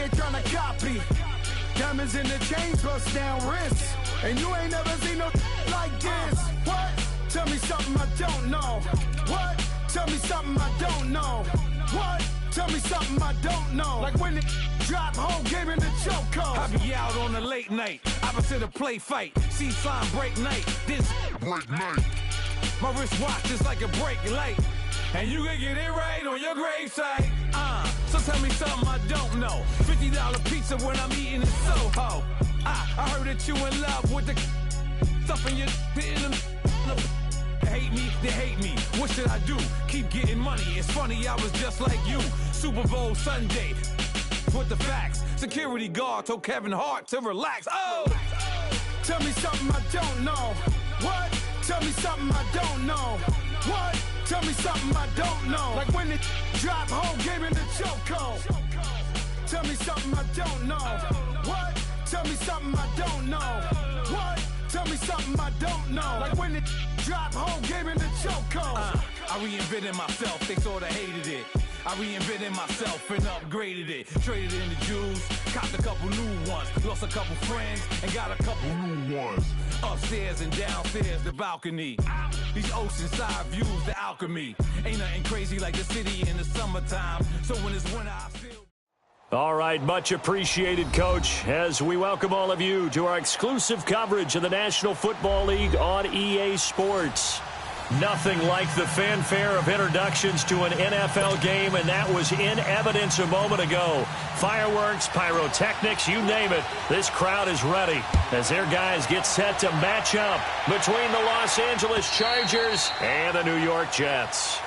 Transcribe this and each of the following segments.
they tryna copy. Diamonds in the chains, bust down wrists. And you ain't never seen no like this. What? Tell me something I don't know. What? Tell me something I don't know. What? Tell me something I don't know. Like when it drop, whole game in the chokehold. I be out on a late night, opposite a play fight. See sign break night, this break night. My wristwatch is like a brake light, and you can get it right on your gravesite. So tell me something I don't know. $50 pizza when I'm eating in Soho. I heard that you in love with the stuff in your hate me, they hate me. What should I do? Keep getting money. It's funny, I was just like you. Super Bowl Sunday with the facts. Security guard told Kevin Hart to relax. Oh! Tell me something I don't know. What? Tell me something I don't know. What? Tell me something I don't know. Like when it drop, whole game in the chokehold. Tell me something I don't know. What? Tell me something I don't know. What? Tell me something I don't know. Like when it drop, whole game in the chokehold. I reinvented myself, they sorta hated it. I reinvented myself and upgraded it. Traded in the Jews, copped a couple new ones. Lost a couple friends and got a couple new ones. Upstairs and downstairs, the balcony. These oceanside views, the alchemy. Ain't nothing crazy like the city in the summertime. So when it's winter, I feel... All right, much appreciated, Coach, as we welcome all of you to our exclusive coverage of the National Football League on EA Sports. Nothing like the fanfare of introductions to an NFL game, and that was in evidence a moment ago. Fireworks, pyrotechnics, you name it. This crowd is ready as their guys get set to match up between the Los Angeles Chargers and the New York Jets.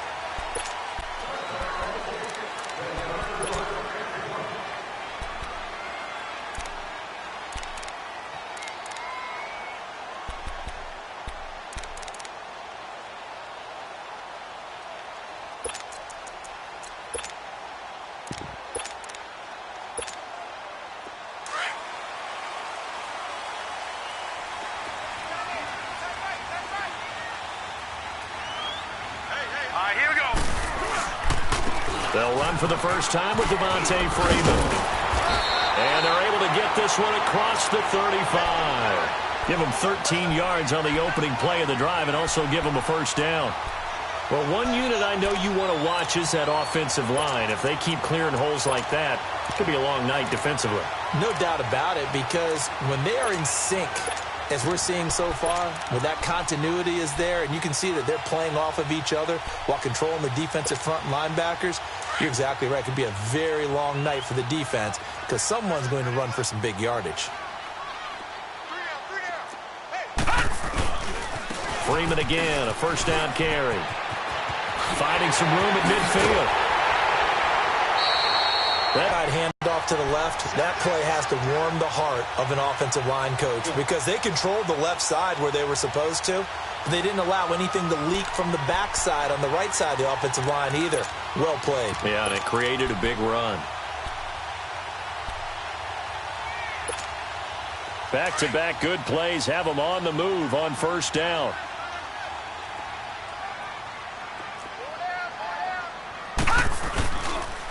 They'll run for the first time with Devontae Freeman. And they're able to get this one across the 35. Give them 13 yards on the opening play of the drive and also give them a first down. Well, one unit I know you want to watch is that offensive line. If they keep clearing holes like that, it could be a long night defensively. No doubt about it, because when they are in sync, as we're seeing so far, when that continuity is there, and you can see that they're playing off of each other while controlling the defensive front linebackers, you're exactly right. It could be a very long night for the defense because someone's going to run for some big yardage. Freeman again, a first down carry. Finding some room at midfield. That right hand off to the left, that play has to warm the heart of an offensive line coach because they controlled the left side where they were supposed to. But they didn't allow anything to leak from the backside on the right side of the offensive line either. Well played. Yeah, and it created a big run. Back-to-back good plays have them on the move on first down.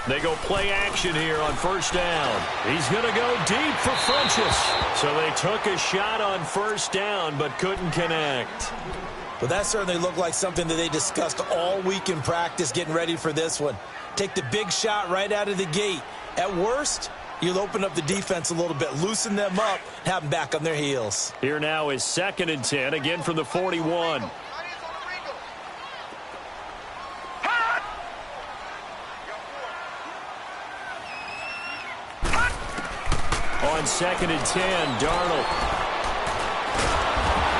They go play action here on first down. He's going to go deep for Funchess. So they took a shot on first down but couldn't connect. Well, that certainly looked like something that they discussed all week in practice getting ready for this one. Take the big shot right out of the gate. At worst, you'll open up the defense a little bit, loosen them up, have them back on their heels. Here now is 2nd and 10, again from the 41. On 2nd and 10, Darnold.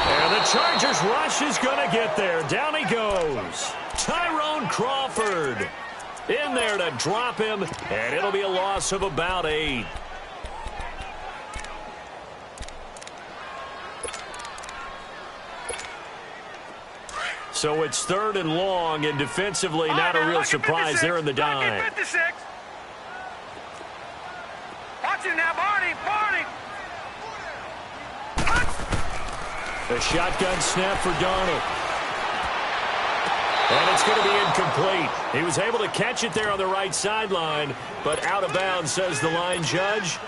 And the Chargers rush is going to get there. Down he goes. Tyrone Crawford in there to drop him, and it'll be a loss of about 8. So it's 3rd and long, and defensively not a real surprise there in the dime. Watch him now, Barney. A shotgun snap for Darnold. And it's going to be incomplete. He was able to catch it there on the right sideline, but out of bounds, says the line judge.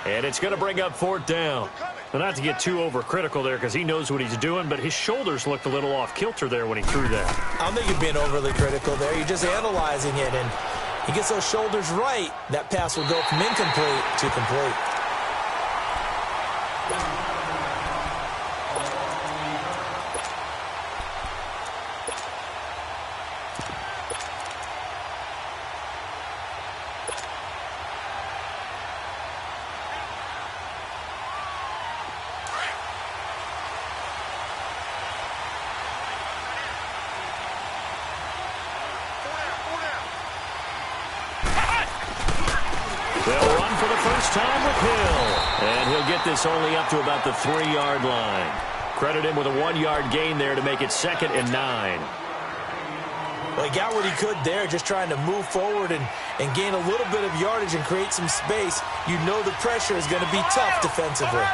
And it's going to bring up 4th down. Well, not to get too overcritical there because he knows what he's doing, but his shoulders looked a little off kilter there when he threw that. I don't think you're being overly critical there. You're just analyzing it, and he gets those shoulders right. That pass will go from incomplete to complete. They'll run for the first time with Hill. And he'll get this only up to about the 3-yard line. Credit him with a 1-yard gain there to make it 2nd and 9. Well, he got what he could there, just trying to move forward and gain a little bit of yardage and create some space. You know the pressure is going to be tough defensively.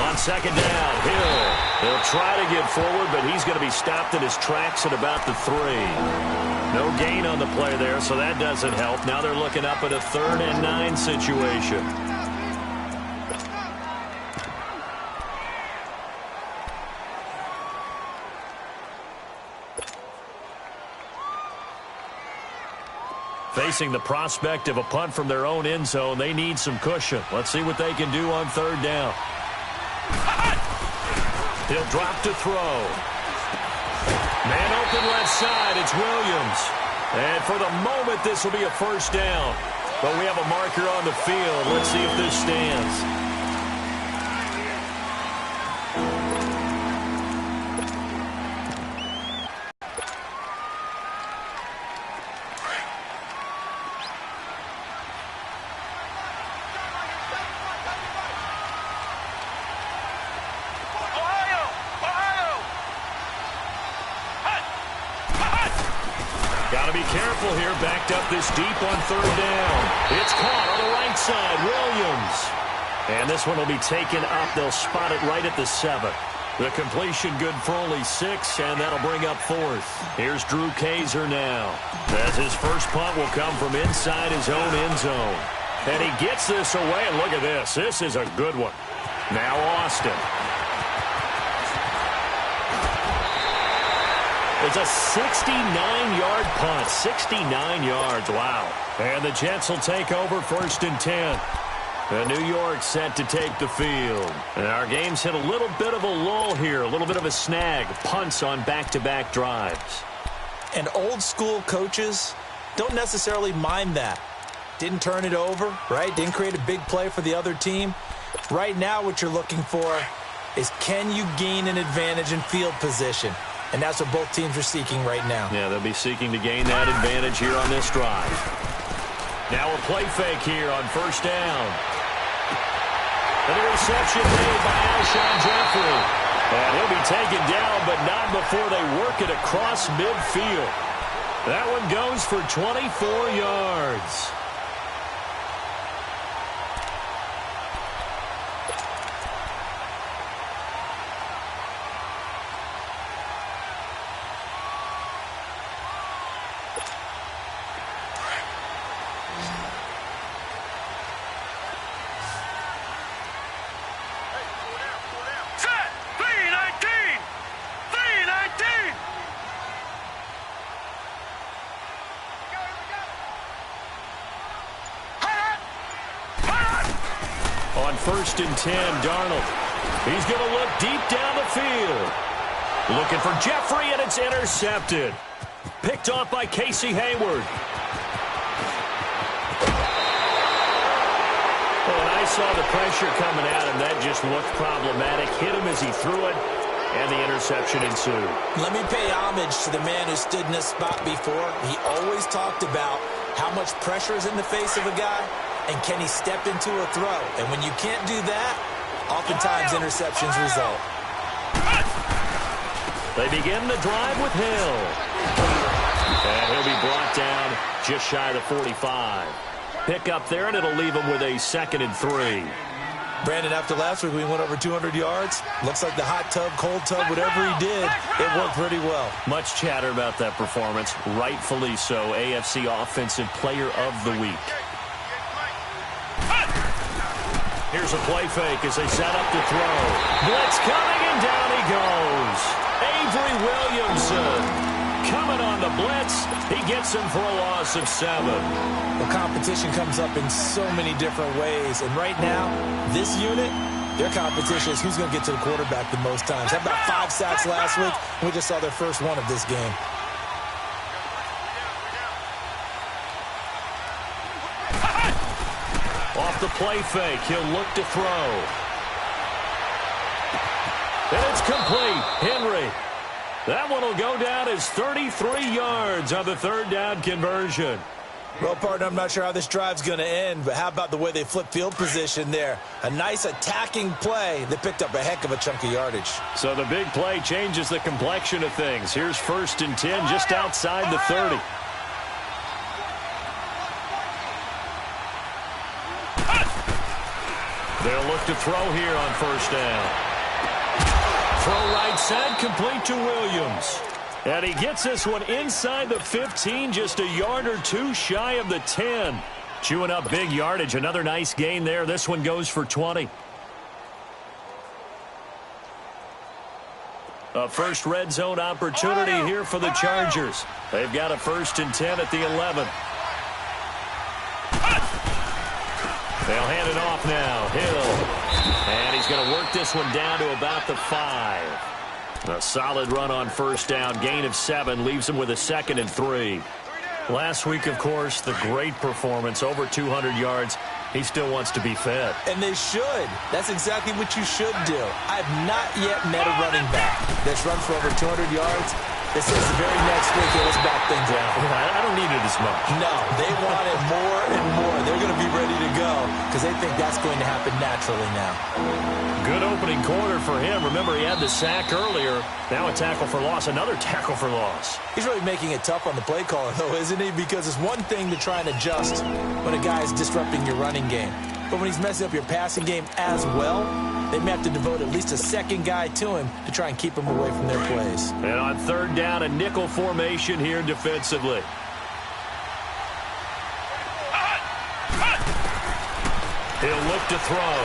On 2nd down, Hill. He'll try to get forward, but he's going to be stopped in his tracks at about the 3. No gain on the play there, so that doesn't help. Now they're looking up at a 3rd and 9 situation. Facing the prospect of a punt from their own end zone, they need some cushion. Let's see what they can do on 3rd down. He'll drop to throw. Man open left side, it's Williams. And for the moment, this will be a 1st down. But we have a marker on the field. Let's see if this stands. Got to be careful here, backed up this deep on 3rd down. It's caught on the right side, Williams. And this one will be taken up. They'll spot it right at the 7. The completion good for only 6, and that'll bring up 4th. Here's Drew Kaiser now, as his first punt will come from inside his own end zone. And he gets this away, and look at this. This is a good one. Now Austin. It's a 69-yard punt. 69 yards. Wow. And the Jets will take over 1st and 10. And New York set to take the field. And our game's hit a little bit of a lull here. A little bit of a snag. Punts on back-to-back drives. And old-school coaches don't necessarily mind that. Didn't turn it over, right? Didn't create a big play for the other team. Right now what you're looking for is, can you gain an advantage in field position? And that's what both teams are seeking right now. Yeah, they'll be seeking to gain that advantage here on this drive. Now a play fake here on 1st down. And the reception made by Alshon Jeffrey. And he'll be taken down, but not before they work it across midfield. That one goes for 24 yards. On 1st and 10, Darnold. He's going to look deep down the field. Looking for Jeffrey, and it's intercepted. Picked off by Casey Hayward. Well, and I saw the pressure coming at him. That just looked problematic. Hit him as he threw it, and the interception ensued. Let me pay homage to the man who stood in this spot before. He always talked about how much pressure is in the face of a guy, and can he step into a throw? And when you can't do that, oftentimes interceptions result. They begin the drive with Hill. And he'll be brought down just shy of the 45. Pick up there, and it'll leave him with a 2nd and 3. Brandon, after last week, we went over 200 yards. Looks like the hot tub, cold tub, whatever he did, it worked pretty well. Much chatter about that performance. Rightfully so. AFC Offensive Player of the Week. Here's a play fake as they set up to throw. Blitz coming, and down he goes. Avery Williamson coming on the blitz. He gets him for a loss of 7. The competition comes up in so many different ways. And right now, this unit, their competition is who's going to get to the quarterback the most times. Had about 5 sacks last week. We just saw their first one of this game. Off the play fake, he'll look to throw. And it's complete. Henry. That one will go down as 33 yards on the third down conversion. Well, partner, I'm not sure how this drive's going to end, but how about the way they flip field position there? A nice attacking play that picked up a heck of a chunk of yardage. So the big play changes the complexion of things. Here's 1st and 10 just outside the 30. They'll look to throw here on 1st down. Throw right side, complete to Williams. And he gets this one inside the 15, just a yard or 2 shy of the 10. Chewing up big yardage. Another nice gain there. This one goes for 20. A first red zone opportunity here for the Chargers. They've got a 1st and 10 at the 11. They'll hand it off now. Hill. And he's going to work this one down to about the 5. A solid run on 1st down. Gain of 7 leaves him with a 2nd and 3. Last week, of course, the great performance. Over 200 yards. He still wants to be fed. And they should. That's exactly what you should do. I've not yet met a running back that's run for over 200 yards. This is the very next week, let's back things out. I don't need it as much. No, they want it more and more. They're going to be ready to go because they think that's going to happen naturally now. Good opening quarter for him. Remember, he had the sack earlier. Now a tackle for loss, another tackle for loss. He's really making it tough on the play caller, though, isn't he? Because it's one thing to try and adjust when a guy is disrupting your running game. But when he's messing up your passing game as well, they may have to devote at least a second guy to him to try and keep him away from their plays. And on 3rd down, a nickel formation here defensively. He'll look to throw.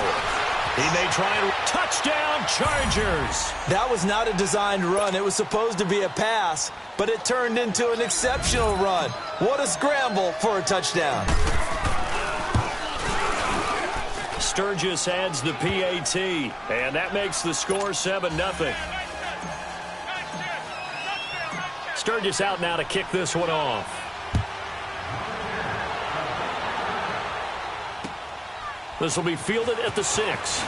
He may try and touchdown Chargers. That was not a designed run. It was supposed to be a pass, but it turned into an exceptional run. What a scramble for a touchdown. Sturgis adds the PAT, and that makes the score 7-0. Sturgis out now to kick this one off. This will be fielded at the 6.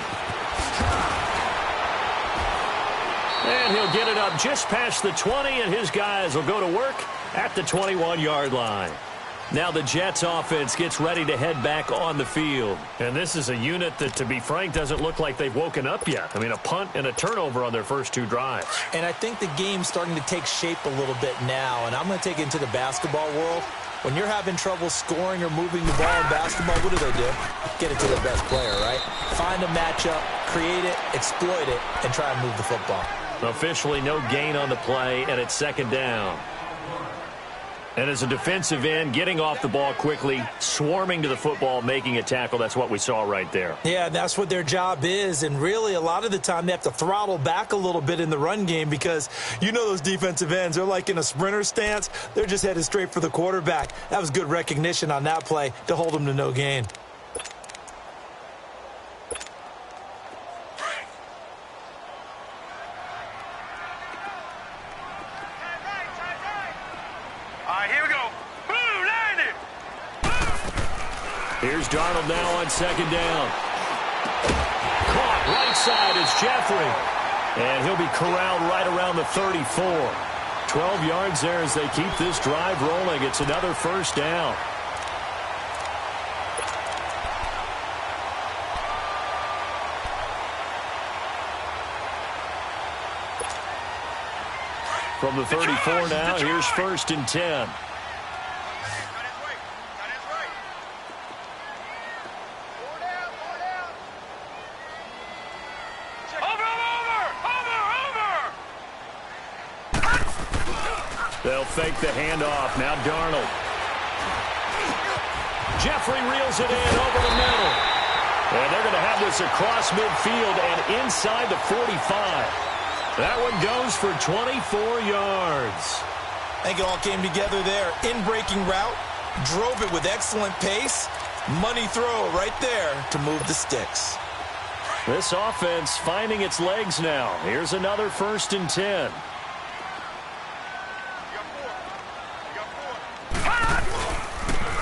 And he'll get it up just past the 20, and his guys will go to work at the 21-yard line. Now the Jets offense gets ready to head back on the field. And this is a unit that, to be frank, doesn't look like they've woken up yet. I mean, a punt and a turnover on their first 2 drives. And I think the game's starting to take shape a little bit now. And I'm going to take it into the basketball world. When you're having trouble scoring or moving the ball in basketball, what do? Get it to the best player, right? Find a matchup, create it, exploit it, and try and move the football. Officially no gain on the play, and it's 2nd down. And as a defensive end, getting off the ball quickly, swarming to the football, making a tackle, that's what we saw right there. Yeah, that's what their job is. And really, a lot of the time, they have to throttle back a little bit in the run game because you know those defensive ends, they're like in a sprinter stance. They're just headed straight for the quarterback. That was good recognition on that play to hold them to no gain. Here's Darnold now on 2nd down. Caught right side is Jeffrey. And he'll be corralled right around the 34. 12 yards there as they keep this drive rolling. It's another 1st down. From the 34 now, here's 1st and 10. They'll fake the handoff. Now Darnold. Jeffrey reels it in over the middle. And they're going to have this across midfield and inside the 45. That one goes for 24 yards. I think it all came together there. In-breaking route, drove it with excellent pace. Money throw right there to move the sticks. This offense finding its legs now. Here's another 1st and 10.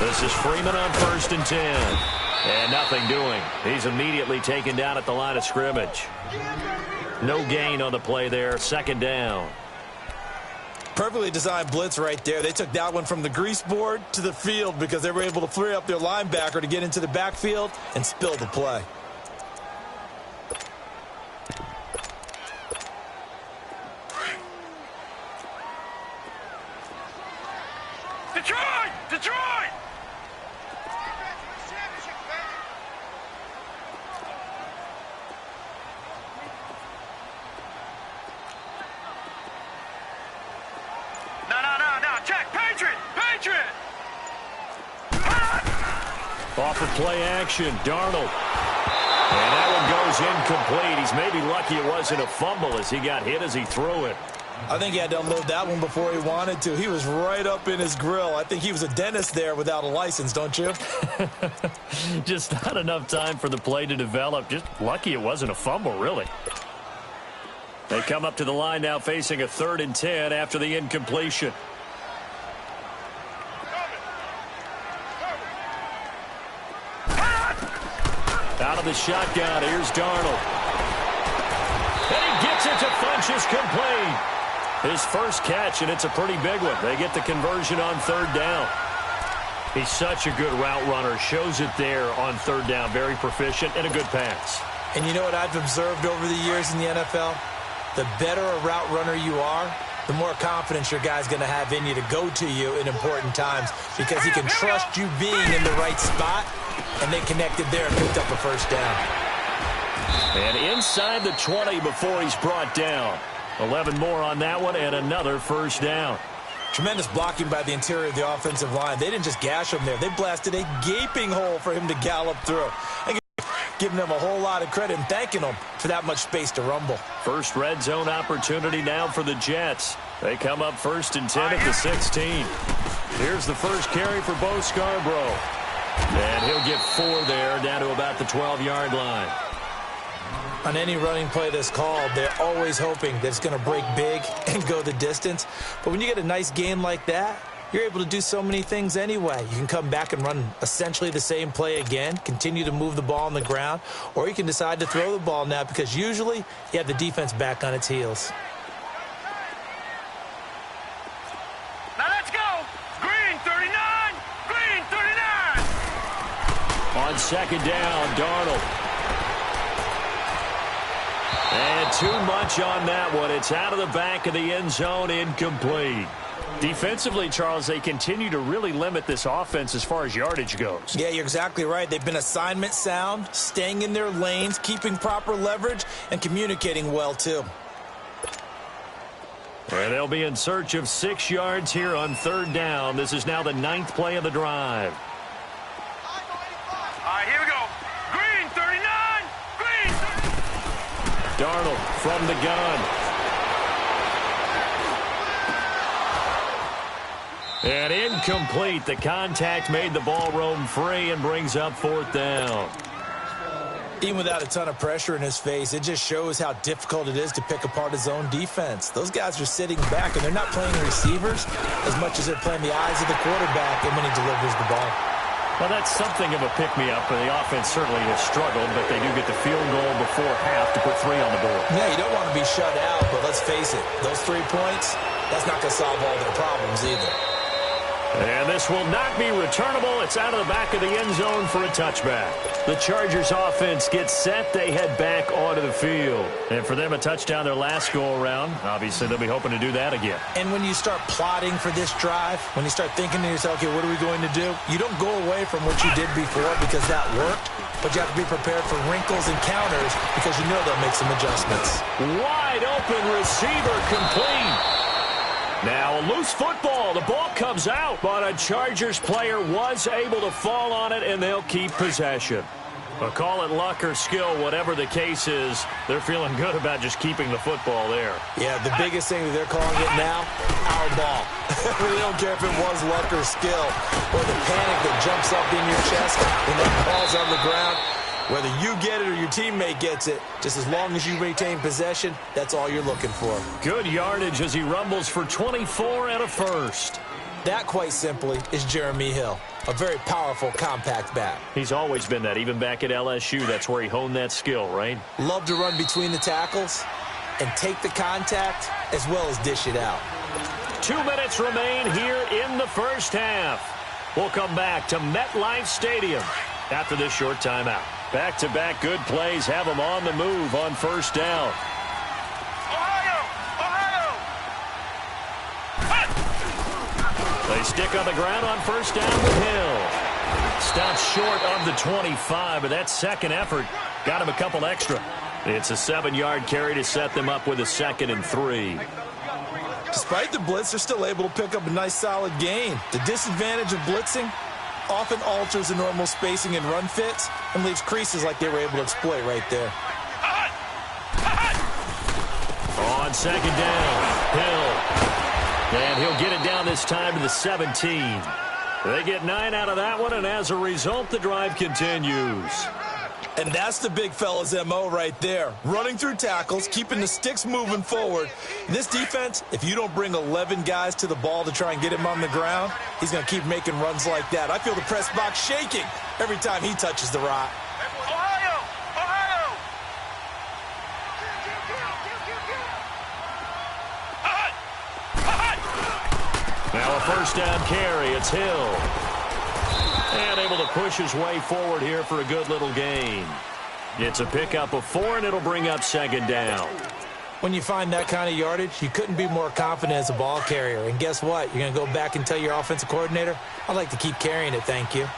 This is Freeman on 1st and 10. And nothing doing. He's immediately taken down at the line of scrimmage. No gain on the play there. 2nd down. Perfectly designed blitz right there. They took that one from the grease board to the field because they were able to free up their linebacker to get into the backfield and spill the play. Detroit! Detroit! No. Check. Patriot! Patriot! Off of play action, Darnold. And that one goes incomplete. He's maybe lucky it wasn't a fumble as he got hit as he threw it. I think he had to unload that one before he wanted to. He was right up in his grill. I think he was a dentist there without a license, don't you? Just not enough time for the play to develop. Just lucky it wasn't a fumble, really. They come up to the line now facing a 3rd and 10 after the incompletion. Out of the shotgun, here's Darnold. And he gets it to Funchess complete. His first catch, and it's a pretty big one. They get the conversion on 3rd down. He's such a good route runner. Shows it there on 3rd down. Very proficient and a good pass. And you know what I've observed over the years in the NFL? The better a route runner you are, the more confidence your guy's going to have in you to go to you in important times because he can trust you being in the right spot, and they connected there and picked up a 1st down. And inside the 20 before he's brought down. 11 more on that one and another 1st down. Tremendous blocking by the interior of the offensive line. They didn't just gash him there. They blasted a gaping hole for him to gallop through. Giving them a whole lot of credit and thanking them for that much space to rumble. First red zone opportunity now for the Jets. They come up 1st and 10 at the 16. Here's the first carry for Bo Scarborough. And he'll get 4 there down to about the 12-yard line. On any running play that's called, they're always hoping that it's going to break big and go the distance. But when you get a nice gain like that, you're able to do so many things anyway. You can come back and run essentially the same play again, continue to move the ball on the ground, or you can decide to throw the ball now because usually you have the defense back on its heels. Now let's go! Green 39! Green 39! On 2nd down, Darnold. And too much on that one. It's out of the back of the end zone, incomplete. Defensively, Charles, they continue to really limit this offense as far as yardage goes. Yeah, you're exactly right. They've been assignment sound, staying in their lanes, keeping proper leverage, and communicating well, too. And they'll be in search of 6 yards here on 3rd down. This is now the 9th play of the drive. All right, here we go. Green 39! Green 39! Darnold from the gun. And incomplete. The contact made the ball roam free and brings up 4th down. Even without a ton of pressure in his face, it just shows how difficult it is to pick apart his own defense. Those guys are sitting back, and they're not playing receivers as much as they're playing the eyes of the quarterback and when he delivers the ball. Well, that's something of a pick-me-up, and the offense certainly has struggled, but they do get the field goal before half to put 3 on the board. Yeah, you don't want to be shut out, but let's face it, those 3 points, that's not going to solve all their problems either. And this will not be returnable. It's out of the back of the end zone for a touchback. The Chargers offense gets set. They head back onto the field. And for them, a touchdown their last go-around. Obviously, they'll be hoping to do that again. And when you start plotting for this drive, when you start thinking to yourself, okay, what are we going to do? You don't go away from what you did before because that worked, but you have to be prepared for wrinkles and counters because you know they'll make some adjustments. Wide open receiver complete. Now a loose football. The ball comes out, but a Chargers player was able to fall on it, and they'll keep possession. But call it luck or skill, whatever the case is, they're feeling good about just keeping the football there. Yeah, the biggest thing that they're calling it now, our ball. We don't care if it was luck or skill or the panic that jumps up in your chest when that ball's on the ground. Whether you get it or your teammate gets it, just as long as you retain possession, that's all you're looking for. Good yardage as he rumbles for 24 and a first. That, quite simply, is Jeremy Hill. A very powerful, compact back. He's always been that. Even back at LSU, that's where he honed that skill, right? Love to run between the tackles and take the contact as well as dish it out. 2 minutes remain here in the first half. We'll come back to MetLife Stadium after this short timeout. Back-to-back good plays have them on the move on first down. They stick on the ground on first down with Hill. Stops short of the 25, but that second effort got him a couple extra. It's a 7-yard carry to set them up with a 2nd and 3. Despite the blitz, they're still able to pick up a nice, solid gain. The disadvantage of blitzing often alters the normal spacing and run fits and leaves creases like they were able to exploit right there. On second down, Hill. And he'll get it down this time to the 17. They get 9 out of that one, and as a result, the drive continues. And that's the big fella's MO right there. Running through tackles, keeping the sticks moving forward. This defense, if you don't bring 11 guys to the ball to try and get him on the ground, he's going to keep making runs like that. I feel the press box shaking every time he touches the rock. Now a first down carry. It's Hill. And able to push his way forward here for a good little gain. It's a pickup of 4, and it'll bring up second down. When you find that kind of yardage, you couldn't be more confident as a ball carrier. And guess what? You're going to go back and tell your offensive coordinator, I'd like to keep carrying it, thank you.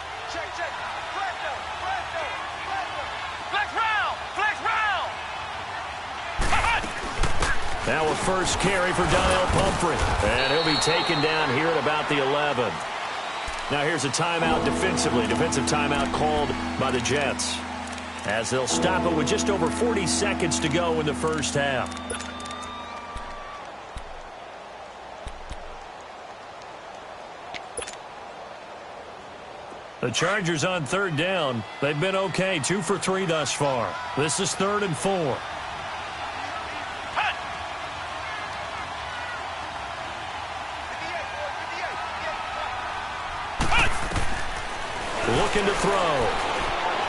Now a first carry for Donnell Pumphrey. And he'll be taken down here at about the 11. Now here's a timeout defensively. Defensive timeout called by the Jets, as they'll stop it with just over 40 seconds to go in the first half. The Chargers on third down. They've been okay, 2 for 3 thus far. This is 3rd and 4. Looking to throw.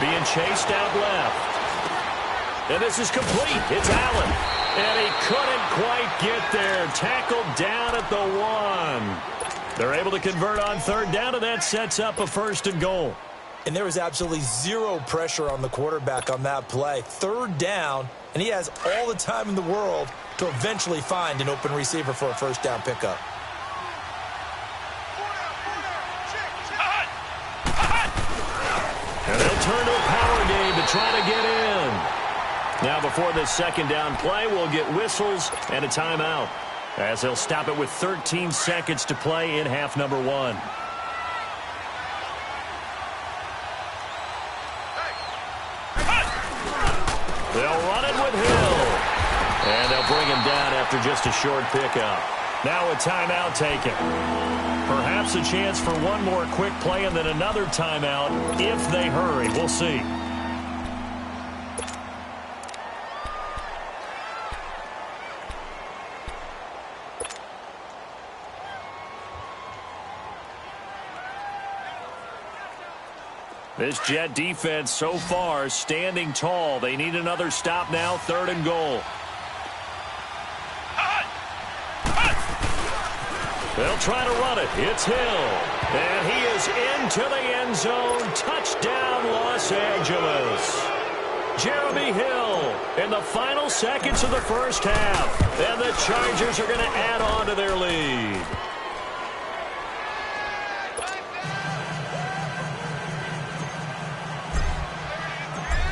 Being chased out left. And this is complete. It's Allen. And he couldn't quite get there. Tackled down at the 1. They're able to convert on third down, and that sets up a 1st and goal. And there was absolutely zero pressure on the quarterback on that play. 3rd down, and he has all the time in the world to eventually find an open receiver for a first down pickup. And they'll turn to a power game to try to get in. Now before this second down play, we'll get whistles and a timeout, as they'll stop it with 13 seconds to play in half number 1. They'll run it with Hill. And they'll bring him down after just a short pickup. Now a timeout taken. Perhaps a chance for one more quick play and then another timeout if they hurry. We'll see. This Jet defense so far standing tall. They need another stop now, 3rd and goal. They'll try to run it. It's Hill. And he is into the end zone. Touchdown, Los Angeles. Jeremy Hill in the final seconds of the first half. And the Chargers are going to add on to their lead.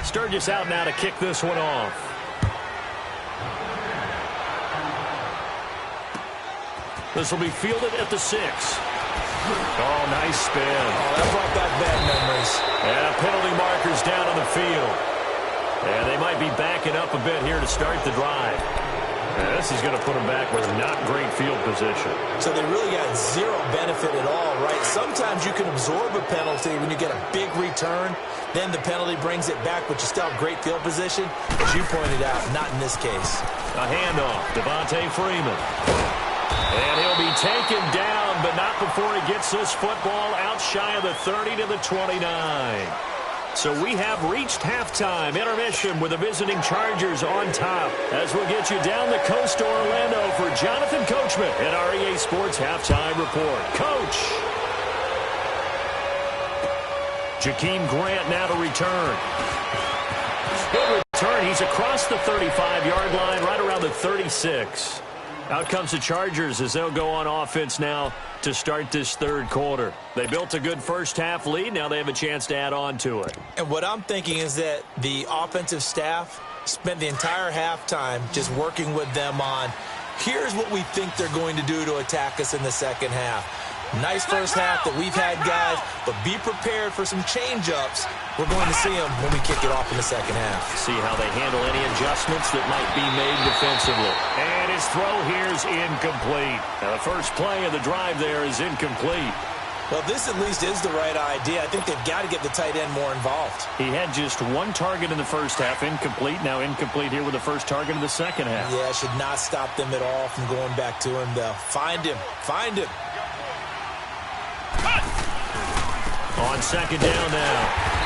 Sturgis out now to kick this one off. This will be fielded at the 6. Oh, nice spin. Oh, that brought back bad memories. And penalty markers down on the field. And they might be backing up a bit here to start the drive. And this is going to put them back with not great field position. So they really got zero benefit at all, right? Sometimes you can absorb a penalty when you get a big return. Then the penalty brings it back, but you still have great field position. As you pointed out, not in this case. A handoff, Devontae Freeman. And he'll be taken down, but not before he gets this football out shy of the 30 to the 29. So we have reached halftime intermission with the visiting Chargers on top. As we'll get you down the coast to Orlando for Jonathan Coachman at our EA Sports Halftime Report. Coach! Jakeem Grant now to return. Good return. He's across the 35-yard line, right around the 36. Out comes the Chargers as they'll go on offense now to start this third quarter. They built a good first-half lead. Now they have a chance to add on to it. And what I'm thinking is that the offensive staff spent the entire halftime just working with them on, here's what we think they're going to do to attack us in the second half. Nice first half that we've had, guys, but be prepared for some change-ups. We're going to see them when we kick it off in the second half. See how they handle any adjustments that might be made defensively. And his throw here is incomplete. Now, the first play of the drive there is incomplete. Well, this at least is the right idea. I think they've got to get the tight end more involved. He had just one target in the first half, incomplete. Now incomplete here with the first target of the second half. Yeah, should not stop them at all from going back to him, though. Find him. Find him. On second down now,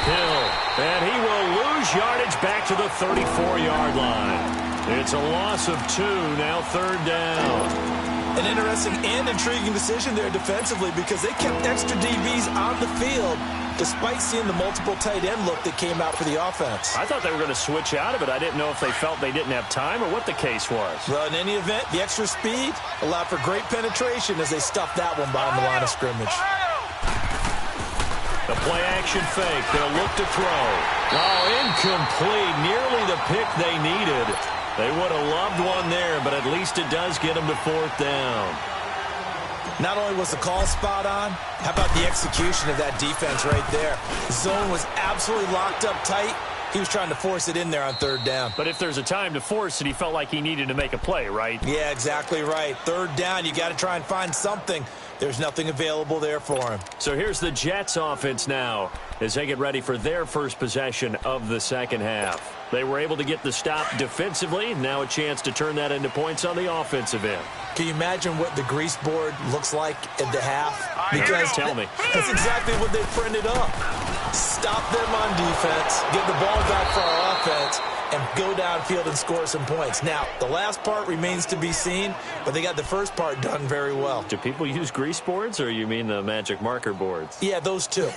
Hill, and he will lose yardage back to the 34-yard line. It's a loss of 2, now third down. An interesting and intriguing decision there defensively because they kept extra DBs on the field despite seeing the multiple tight end look that came out for the offense. I thought they were going to switch out of it. I didn't know if they felt they didn't have time or what the case was. Well, in any event, the extra speed allowed for great penetration as they stuffed that one behind the line of scrimmage. The play-action fake. They'll look to throw. Oh, incomplete. Nearly the pick they needed. They would have loved one there, but at least it does get them to fourth down. Not only was the call spot on, how about the execution of that defense right there? The zone was absolutely locked up tight. He was trying to force it in there on third down. But if there's a time to force it, he felt like he needed to make a play, right? Yeah, exactly right. Third down, you got to try and find something. There's nothing available there for him. So here's the Jets offense now as they get ready for their first possession of the second half. They were able to get the stop defensively. Now a chance to turn that into points on the offensive end. Can you imagine what the grease board looks like at the half? Because tell me. That's exactly what they printed up. Stop them on defense, get the ball back for our offense, and go downfield and score some points. Now, the last part remains to be seen, but they got the first part done very well. Do people use grease boards, or you mean the magic marker boards? Yeah, those two.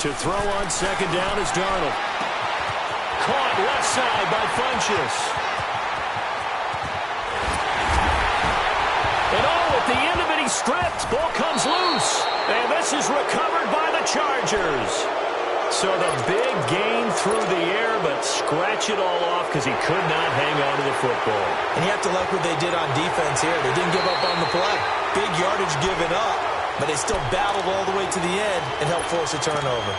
To throw on second down is Darnold. Caught left side by Funchess. And at the end of it, he stripped. Ball comes loose. And this is recovered by the Chargers. So the big gain through the air, but scratch it all off because he could not hang on to the football. And you have to like what they did on defense here. They didn't give up on the play. Big yardage given up. But they still battled all the way to the end and helped force a turnover.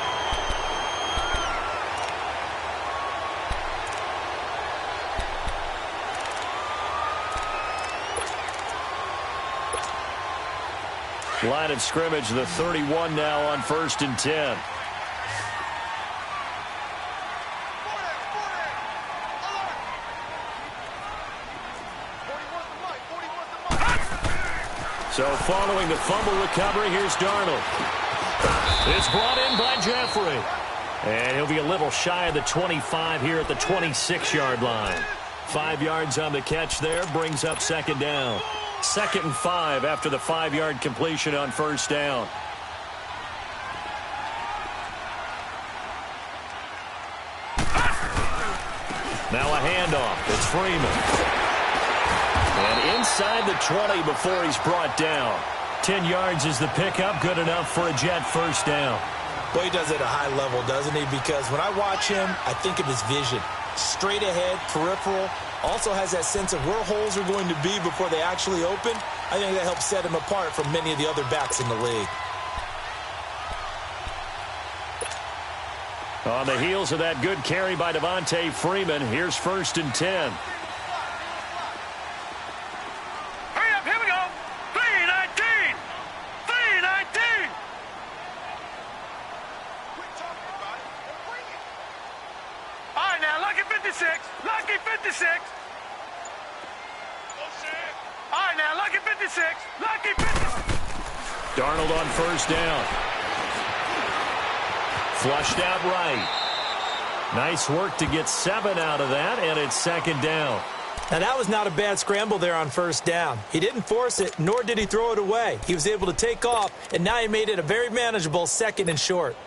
Line of scrimmage, the 31 now on 1st and 10. So following the fumble recovery, here's Darnold. It's brought in by Jeffrey. And he'll be a little shy of the 25 here at the 26-yard line. 5 yards on the catch there, brings up second down. 2nd and 5 after the 5-yard completion on first down. Now a handoff. It's Freeman. And inside the 20 before he's brought down. 10 yards is the pickup. Good enough for a Jet first down. Well, he does it at a high level, doesn't he? Because when I watch him, I think of his vision. Straight ahead, peripheral. Also has that sense of where holes are going to be before they actually open. I think that helps set him apart from many of the other backs in the league. On the heels of that good carry by Devontae Freeman, here's 1st and 10. Hurry up, here we go. 319. 319. All right, now, lucky 56. Lucky 56. All right, now, lucky 56. Lucky 56. Darnold on first down. Flushed out right. Nice work to get 7 out of that, and it's 2nd down. Now, that was not a bad scramble there on first down. He didn't force it, nor did he throw it away. He was able to take off, and now he made it a very manageable 2nd and short.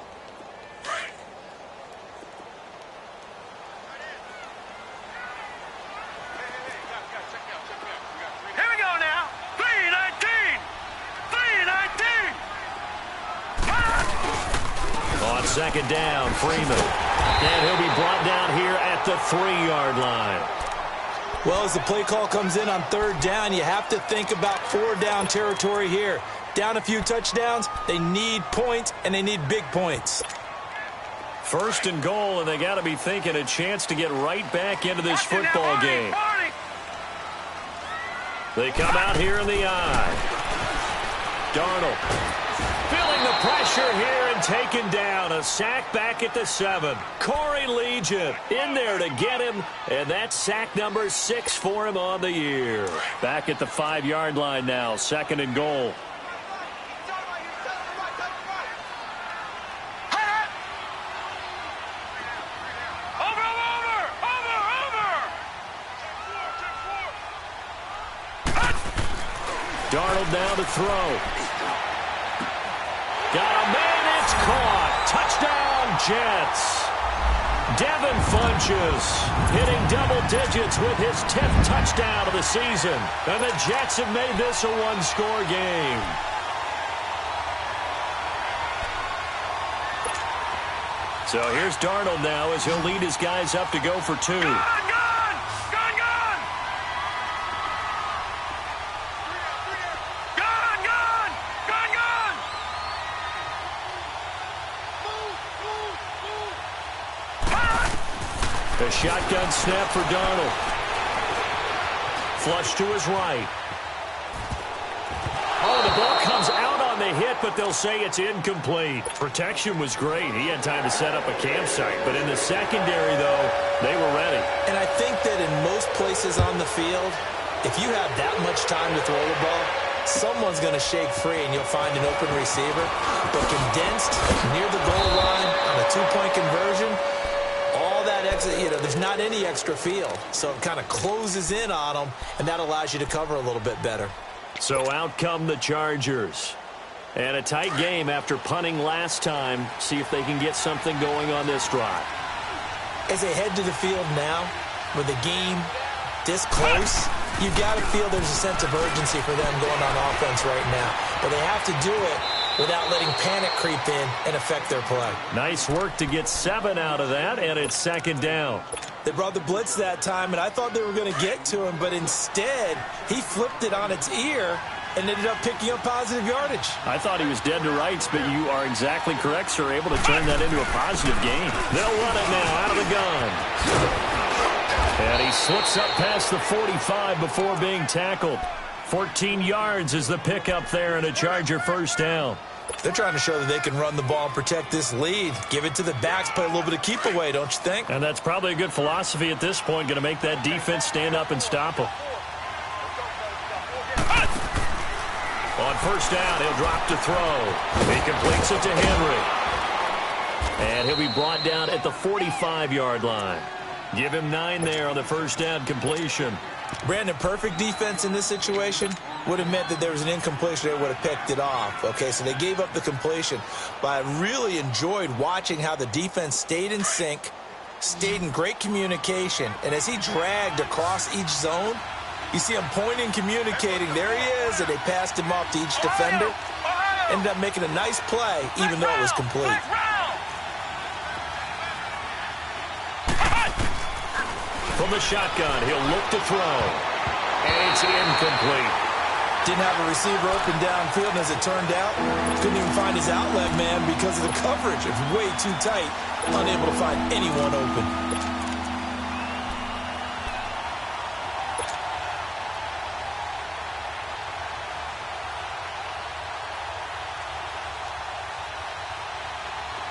Here we go now. 319. 319. On 2nd down, Freeman. And he'll be brought down here at the 3-yard line. Well, as the play call comes in on 3rd down, you have to think about 4-down territory here. Down a few touchdowns, they need points, and they need big points. 1st and goal, and they got to be thinking a chance to get right back into this football game. They come out here in the eye. Darnold feeling the pressure here and taken down. A sack back at the 7. Corey Legion in there to get him, and that's sack number 6 for him on the year. Back at the 5-yard line now, 2nd and goal. Darnold now to throw. Got a man, it's caught. Touchdown, Jets. Devin Funchess hitting double digits with his 10th touchdown of the season. And the Jets have made this a 1-score game. So here's Darnold now as he'll lead his guys up to go for 2. A shotgun snap for Darnold. Flush to his right. Oh, the ball comes out on the hit, but they'll say it's incomplete. Protection was great. He had time to set up a campsite. But in the secondary, though, they were ready. And I think that in most places on the field, if you have that much time to throw the ball, someone's going to shake free and you'll find an open receiver. But condensed near the goal line on a 2-point conversion, all that extra, there's not any extra field. So it kind of closes in on them, and that allows you to cover a little bit better. So out come the Chargers. And a tight game after punting last time. See if they can get something going on this drive. As they head to the field now, with the game this close, you've got to feel there's a sense of urgency for them going on offense right now. But they have to do it without letting panic creep in and affect their play. Nice work to get 7 out of that, and it's 2nd down. They brought the blitz that time, and I thought they were going to get to him, but instead, he flipped it on its ear and ended up picking up positive yardage. I thought he was dead to rights, but you are exactly correct, sir. Able to turn that into a positive gain. They'll run it now out of the gun. And he slips up past the 45 before being tackled. 14 yards is the pickup there, and a Charger first down. They're trying to show that they can run the ball and protect this lead. Give it to the backs, play a little bit of keep away, don't you think? And that's probably a good philosophy at this point, going to make that defense stand up and stop them. On first down, he'll drop to throw. He completes it to Henry. And he'll be brought down at the 45-yard line. Give him 9 there on the first down completion. Brandon, perfect defense in this situation would have meant that there was an incompletion. They would have picked it off. Okay, so they gave up the completion. But I really enjoyed watching how the defense stayed in sync, stayed in great communication. And as he dragged across each zone, you see him pointing, communicating. There he is, and they passed him off to each defender. Ended up making a nice play, even though it was complete. From the shotgun, he'll look to throw. And it's incomplete. Didn't have a receiver open downfield, and as it turned out, couldn't even find his outlet man because of the coverage. It's way too tight, unable to find anyone open.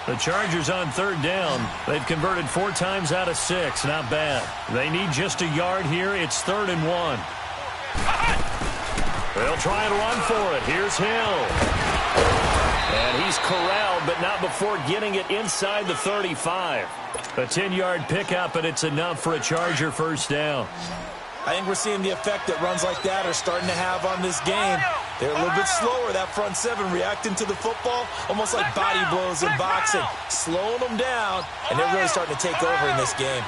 The Chargers on third down. They've converted 4 times out of 6. Not bad. They need just a yard here. It's 3rd and 1. They'll try and run for it. Here's Hill. And he's corralled, but not before getting it inside the 35. A 10-yard pickup, and it's enough for a Charger first down. I think we're seeing the effect that runs like that are starting to have on this game. They're a little bit slower, that front 7, reacting to the football, almost like body blows in boxing, slowing them down, and they're really starting to take over in this game.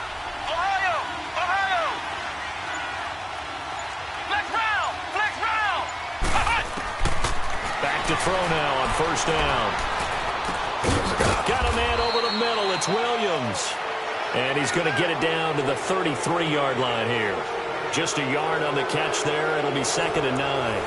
Back to throw now on first down. Got a man over the middle. It's Williams. And he's going to get it down to the 33-yard line here. Just a yard on the catch there. It'll be 2nd and 9.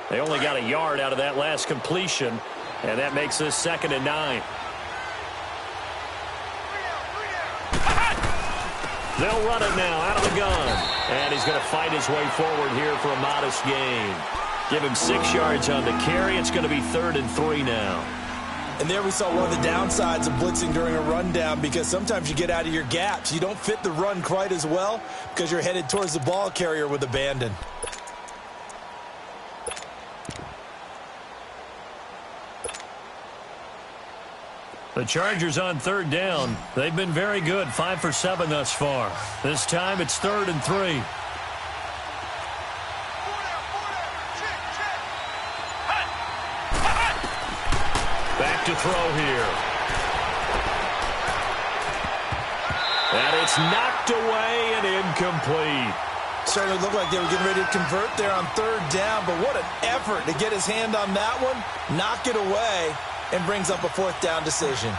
They only got a yard out of that last completion, and that makes this 2nd and 9. They'll run it now out of the gun. And he's going to fight his way forward here for a modest gain. Give him 6 yards on the carry. It's going to be 3rd and 3 now. And there we saw one of the downsides of blitzing during a rundown, because sometimes you get out of your gaps. You don't fit the run quite as well because you're headed towards the ball carrier with abandon. The Chargers on third down. They've been very good, 5 for 7 thus far. This time it's 3rd and 3. Back to throw here. And it's knocked away and incomplete. Certainly looked like they were getting ready to convert there on 3rd down, but what an effort to get his hand on that one, knock it away, and brings up a 4th down decision.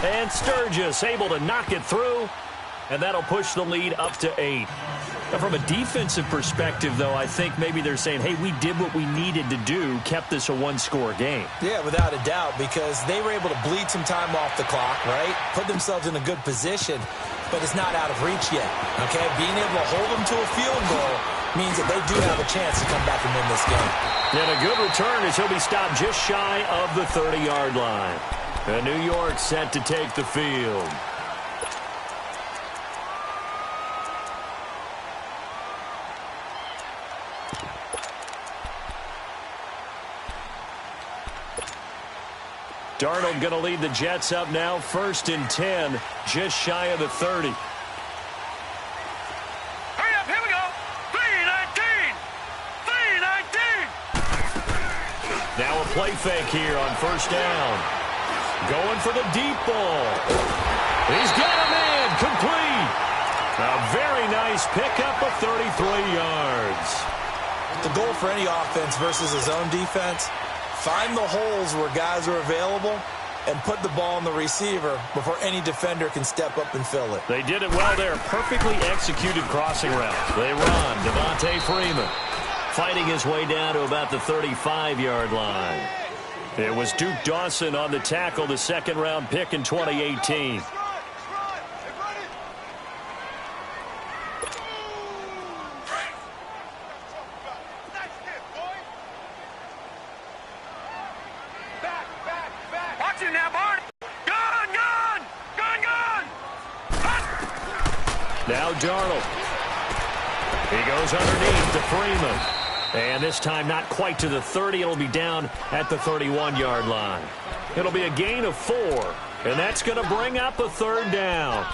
And Sturgis able to knock it through, and that'll push the lead up to 8. Now, from a defensive perspective, though, I think maybe they're saying, hey, we did what we needed to do, kept this a 1-score game. Yeah, without a doubt, because they were able to bleed some time off the clock, right? Put themselves in a good position, but it's not out of reach yet, okay? Being able to hold them to a field goal means that they do have a chance to come back and win this game. And a good return as he'll be stopped just shy of the 30-yard line. And New York set to take the field. Darnold going to lead the Jets up now, 1st and 10, just shy of the 30. Hurry up, here we go. 3-19. 3-19. Now a play fake here on first down. Going for the deep ball. He's got a man, complete. A very nice pickup of 33 yards. The goal for any offense versus his own defense, find the holes where guys are available and put the ball on the receiver before any defender can step up and fill it. They did it well there. Perfectly executed crossing routes. They run. Devontae Freeman fighting his way down to about the 35-yard line. It was Duke Dawson on the tackle, the 2nd-round pick in 2018. Watch it now, Barney. Gun! Now Darnold. He goes underneath to Freeman. And this time not quite to the 30. It'll be down at the 31-yard line. It'll be a gain of 4. And that's going to bring up a third down.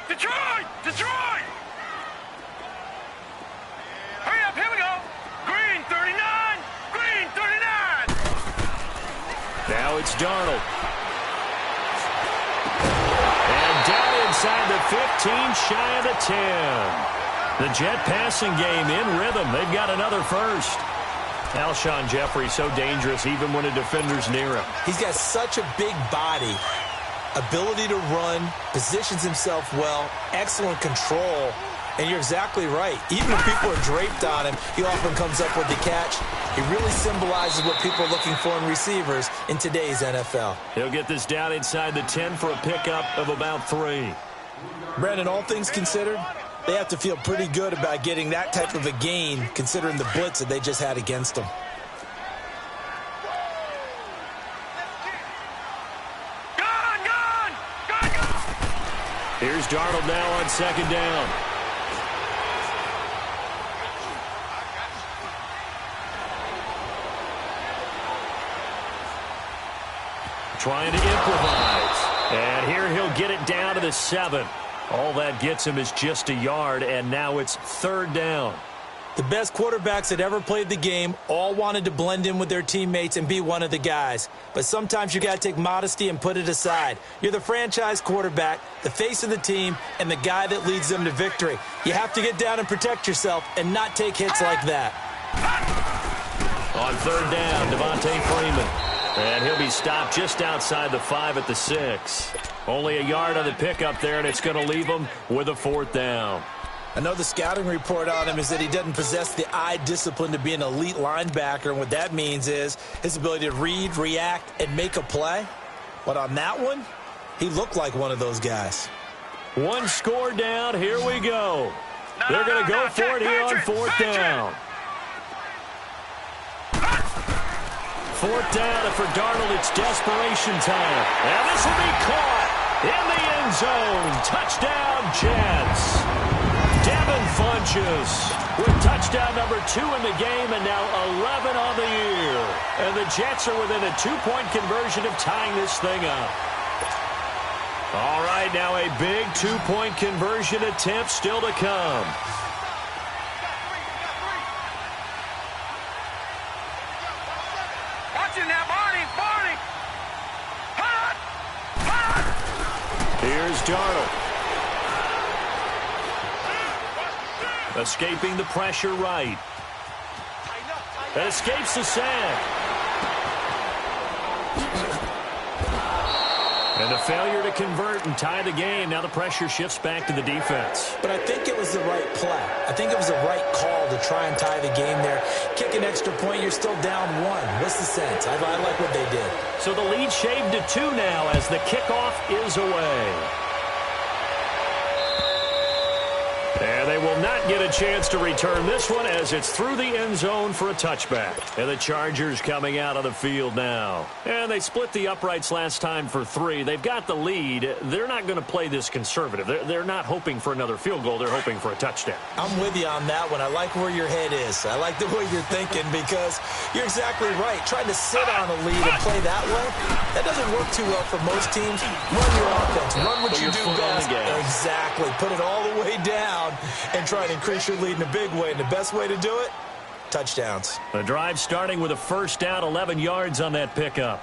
Detroit! Detroit! Hurry up, here we go. Green 39! Green 39! Now it's Darnold. And down inside the 15, shy of the 10. The Jet passing game in rhythm. They've got another first. Alshon Jeffrey so dangerous even when a defender's near him. He's got such a big body. Ability to run, positions himself well, excellent control, and you're exactly right. Even when people are draped on him, he often comes up with the catch. He really symbolizes what people are looking for in receivers in today's NFL. He'll get this down inside the 10 for a pickup of about 3. Brandon, all things considered, they have to feel pretty good about getting that type of a gain considering the blitz that they just had against them. Here's Darnold now on second down. Trying to improvise. And here he'll get it down to the 7. All that gets him is just a yard, and now it's third down. The best quarterbacks that ever played the game all wanted to blend in with their teammates and be one of the guys. But sometimes you got to take modesty and put it aside. You're the franchise quarterback, the face of the team, and the guy that leads them to victory. You have to get down and protect yourself and not take hits like that. On third down, Devontae Freeman. And he'll be stopped just outside the 5 at the 6. Only a yard on the pickup there, and it's going to leave him with a fourth down. I know the scouting report on him is that he doesn't possess the eye discipline to be an elite linebacker, and what that means is his ability to read, react, and make a play. But on that one, he looked like one of those guys. One score down. Here we go. They're going to go for it here on fourth down. Fourth down, and for Darnold, it's desperation time. And this will be caught in the end zone. Touchdown, Jets. Devin Funchess with touchdown number 2 in the game, and now 11 on the year. And the Jets are within a 2-point conversion of tying this thing up. All right, now a big 2-point conversion attempt still to come. Watch it now, Barney! Barney! Hot! Hot! Here's Darnold. Escaping the pressure right. And escapes the sack. And the failure to convert and tie the game. Now the pressure shifts back to the defense. But I think it was the right play. I think it was the right call to try and tie the game there. Kick an extra point, you're still down 1. What's the sense? I like what they did. So the lead shaved to 2 now as the kickoff is away. And they will not get a chance to return this one as it's through the end zone for a touchback. And the Chargers coming out on the field now. And they split the uprights last time for 3. They've got the lead. They're not going to play this conservative. They're not hoping for another field goal. They're hoping for a touchdown. I'm with you on that one. I like where your head is. I like the way you're thinking because you're exactly right. Trying to sit on a lead and play that way, that doesn't work too well for most teams. Run your offense. Run what you do best. Exactly. Put it all the way down and try to increase your lead in a big way. And the best way to do it, touchdowns. The drive starting with a first down, 11 yards on that pickup.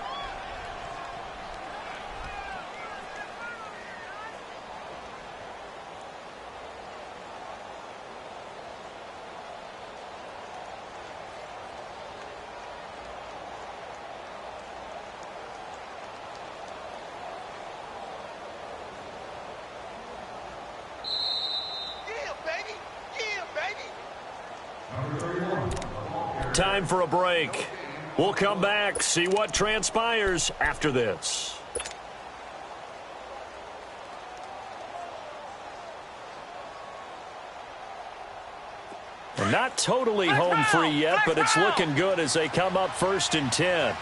Time for a break. We'll come back, see what transpires after this. And not totally home free yet, but it's looking good as they come up 1st and 10.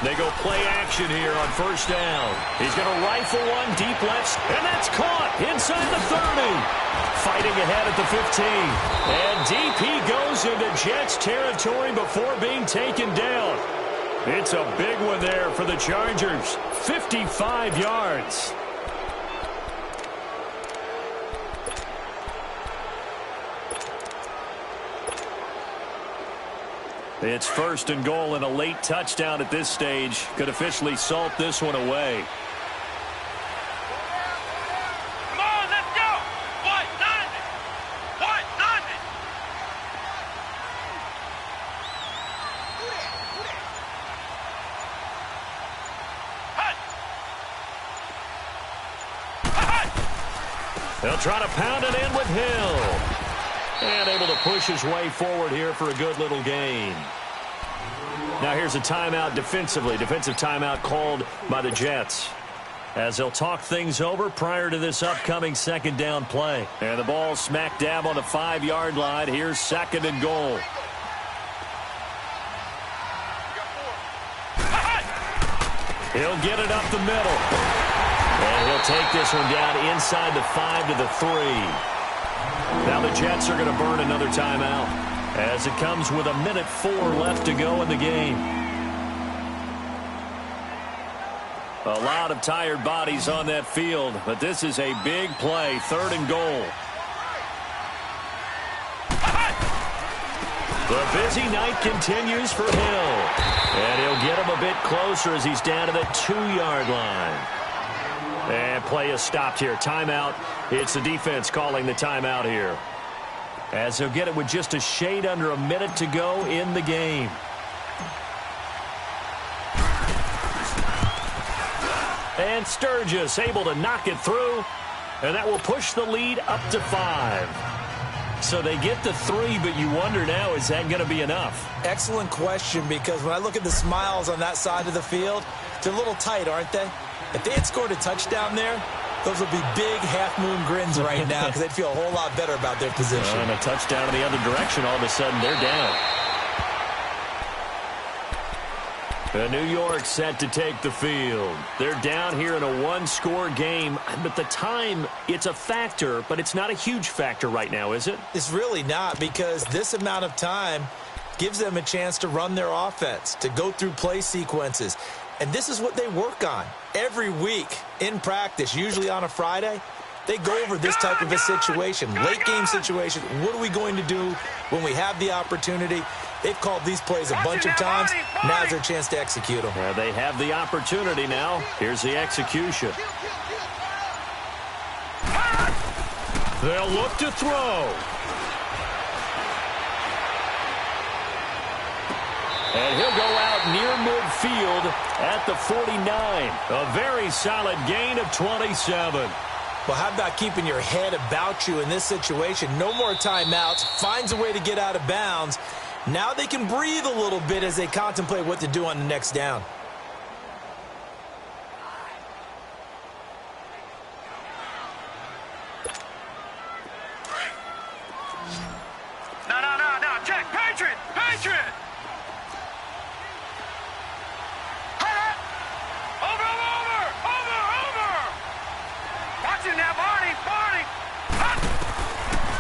They go play action here on 1st down. He's going to rifle one deep left, and that's caught inside the 30. Fighting ahead at the 15. And deep he goes into Jets territory before being taken down. It's a big one there for the Chargers. 55 yards. It's 1st and goal, and a late touchdown at this stage could officially salt this one away. Come on, let's go. What? Nothing. What? Nothing. They'll try to pound it in with Hill. And able to push his way forward here for a good little gain. Now here's a timeout defensively. Defensive timeout called by the Jets, as they'll talk things over prior to this upcoming 2nd down play. And the ball smack dab on the 5-yard line. Here's 2nd and goal. He'll get it up the middle. And he'll take this one down inside the 5 to the 3. Now the Jets are going to burn another timeout as it comes with 1:04 left to go in the game. A lot of tired bodies on that field, but this is a big play. 3rd and goal. The busy night continues for Hill. And he'll get him a bit closer as he's down to the 2-yard line. And play is stopped here. Timeout. It's the defense calling the timeout here, as they'll get it with just a shade under a minute to go in the game. And Sturgis able to knock it through, and that will push the lead up to 5. So they get the 3, but you wonder now, is that going to be enough? Excellent question, because when I look at the smiles on that side of the field, they're a little tight, aren't they? If they had scored a touchdown there, those would be big half-moon grins right now, because they'd feel a whole lot better about their position. And a touchdown in the other direction, all of a sudden they're down. New York set to take the field. They're down here in a 1-score game, but the time, it's a factor, but it's not a huge factor right now, is it? It's really not, because this amount of time gives them a chance to run their offense, to go through play sequences. And this is what they work on every week in practice, usually on a Friday. They go over this type of a situation, late game situation. What are we going to do when we have the opportunity? They've called these plays a bunch of times. Now's their chance to execute them. They have the opportunity now. Here's the execution. They'll look to throw. And he'll go out near midfield at the 49. A very solid gain of 27. Well, how about keeping your head about you in this situation? No more timeouts. Finds a way to get out of bounds. Now they can breathe a little bit as they contemplate what to do on the next down. No. Check. Patriot. Over. Watch him now, Barney.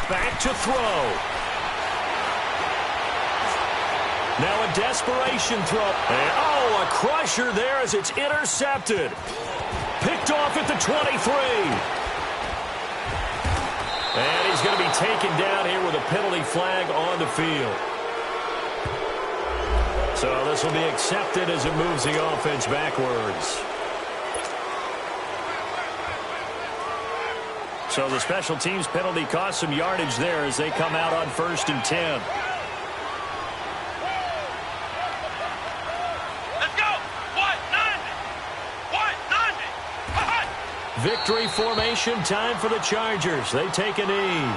Back to throw. Now a desperation throw. And, a crusher there as it's intercepted. Picked off at the 23. And he's going to be taken down here with a penalty flag on the field. So this will be accepted as it moves the offense backwards. So the special teams penalty cost some yardage there as they come out on 1st and 10. Let's go. What? Victory formation time for the Chargers. They take a knee.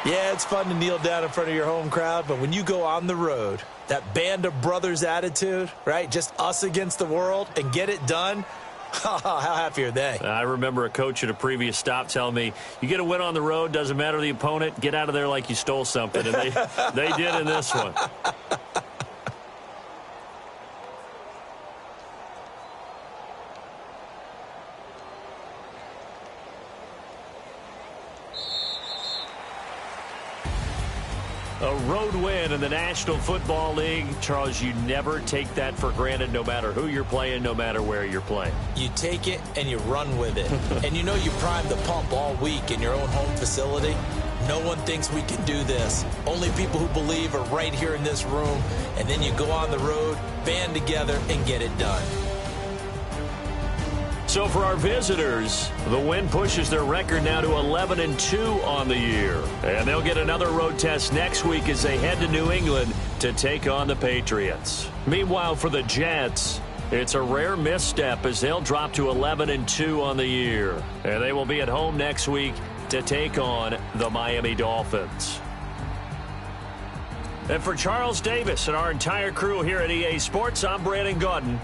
Yeah, it's fun to kneel down in front of your home crowd, but when you go on the road, that band of brothers attitude, right, just us against the world, and get it done, How happy are they? I remember a coach at a previous stop telling me, you get a win on the road, doesn't matter the opponent, get out of there like you stole something. And they did in this one. A road win in the National Football League. Charles, you never take that for granted no matter who you're playing, no matter where you're playing. You take it and you run with it. And you know you primed the pump all week in your own home facility. No one thinks we can do this. Only people who believe are right here in this room. And then you go on the road, band together, and get it done. So for our visitors, the win pushes their record now to 11-2 on the year. And they'll get another road test next week as they head to New England to take on the Patriots. Meanwhile, for the Jets, it's a rare misstep as they'll drop to 11-2 on the year. And they will be at home next week to take on the Miami Dolphins. And for Charles Davis and our entire crew here at EA Sports, I'm Brandon Gaudin.